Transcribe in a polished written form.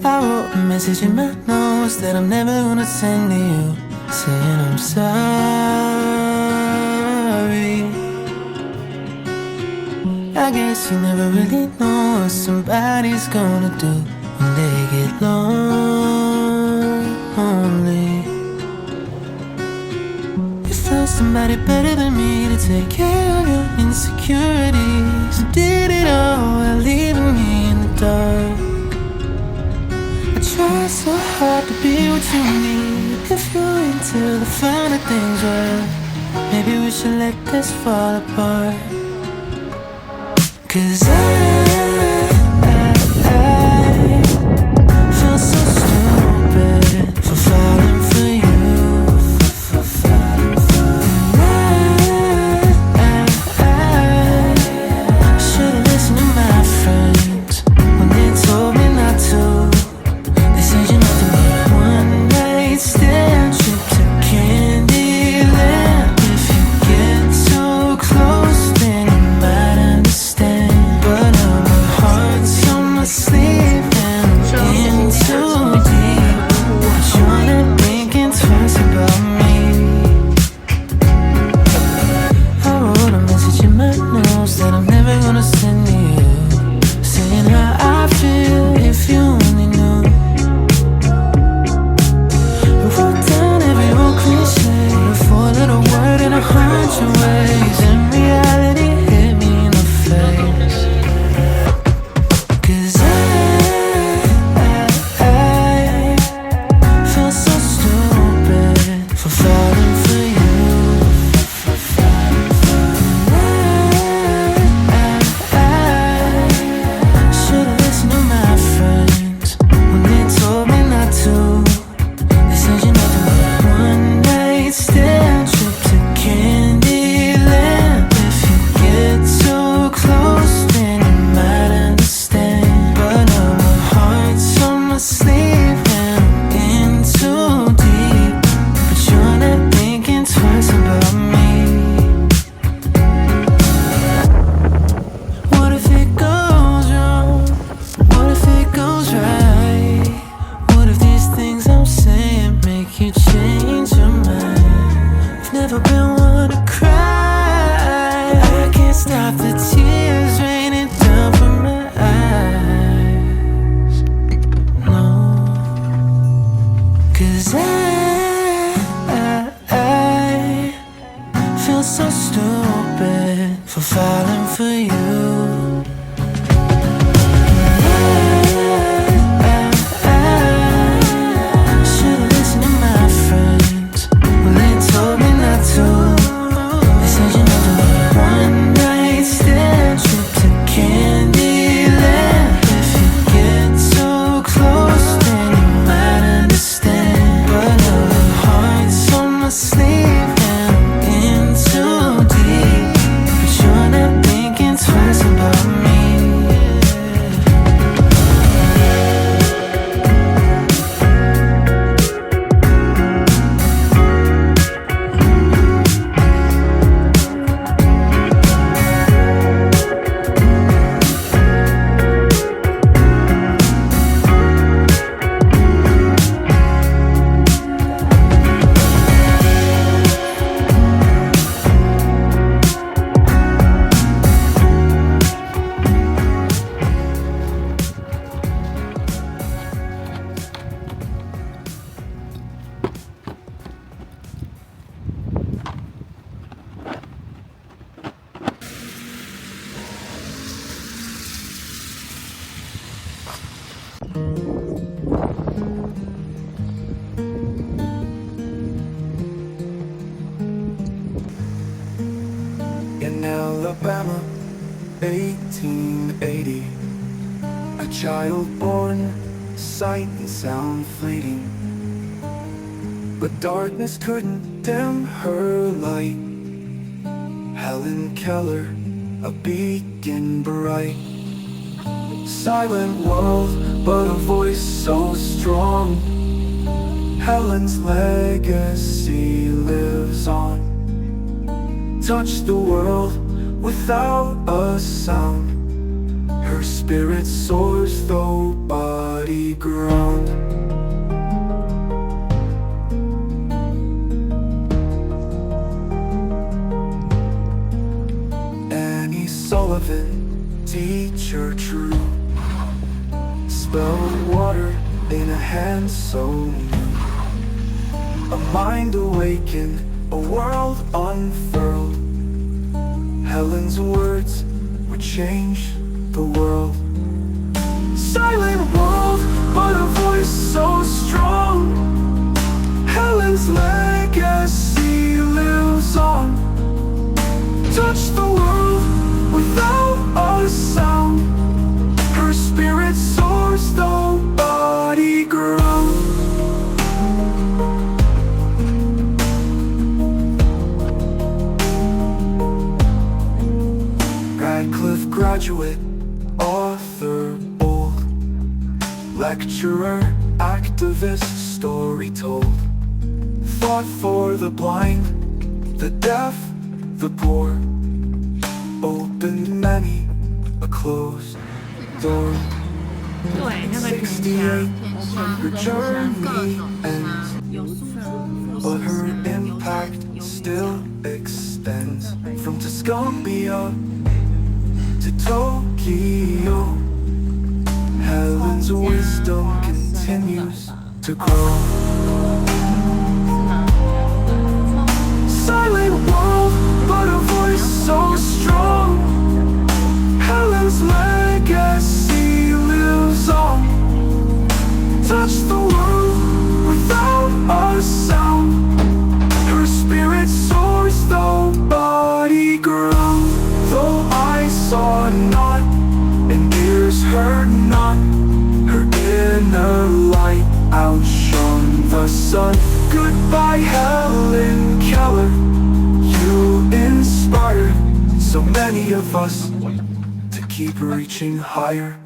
I wrote a message in my notes that I'm never gonna send to you, saying I'm sorry. I guess you never really know what somebody's gonna do when they get lonely. You found somebody better than me to take care of your insecurities, and did it all while leaving me in the dark. I try so hard to be what you need. If you're into the finer things, well, maybe we should let this fall apart. 'Cause I feel so stupid for falling for you. I should've listened to my friends when they told me not to. They said you're nothing but a one-night stand, trip to Candyland. If you get too close, then you might understand. But now my heart's on my sleeve and I'm in too deep. But you're not thinking twice about me. I wrote a message in my notes that I'm never gonna send to you, saying how I feel if you only knew. I wrote down every old cliche, a four-letter word in 100 ways, and reality hit me in the face. 'Cause I feel so stupid for falling for you. I should've listened to my friends when they told me not to. They said you're nothing but a one-night stand, trip to Candyland. If you get too close, then you might understand. But now my heart's on my sleeve and I'm in too deep. But you're not thinking twice about me. What if it goes wrong? What if it goes right? What if these things I'm saying make you change your mind? I've never been one to cry. I can't stop the tears raining down from my eyes. No, 'cause I feel so stupid for falling for you. Should've listened to my friends when they told me not to. They said you're nothing but a one-night stand, trip to Candyland. If you get too close, then you might understand. But now my heart's on my sleeve and I'm in too deep. But you're not thinking twice about me. In Alabama, 1880, a child born, sight and sound fleeting, but darkness couldn't dim her light. Helen Keller, a beacon bright. Silent world, but a voice so strong. Helen's legacy lives on. Touched the world without a sound. Her spirit soars though body ground. Annie Sullivan, teacher true, spelled water in a hand so new. A mind awakened, a world unfurled. Helen's words would change the world. Silent world, but a voice so strong. Helen's legacy lives on. Touch the world without a sound. Her spirit soars though body ground. Radcliffe graduate, author bold, lecturer, activist, story told. Fought for the blind, the deaf, the poor. Opened many a closed door. 对，那个甜 68, 虾， her 各 journey 种 ends, 有素的， but her impact still extends from Tuscumbia to Tokyo. Helen's wisdom continues to grow. Silent world, but a voice so strong. Helen's legacy lives on. Touch the world without a sound. Her spirit soars though body ground. Though eyes saw not and ears heard not, her inner light outshone the sun. Goodbye Helen Keller, you inspired so many of us to keep reaching higher.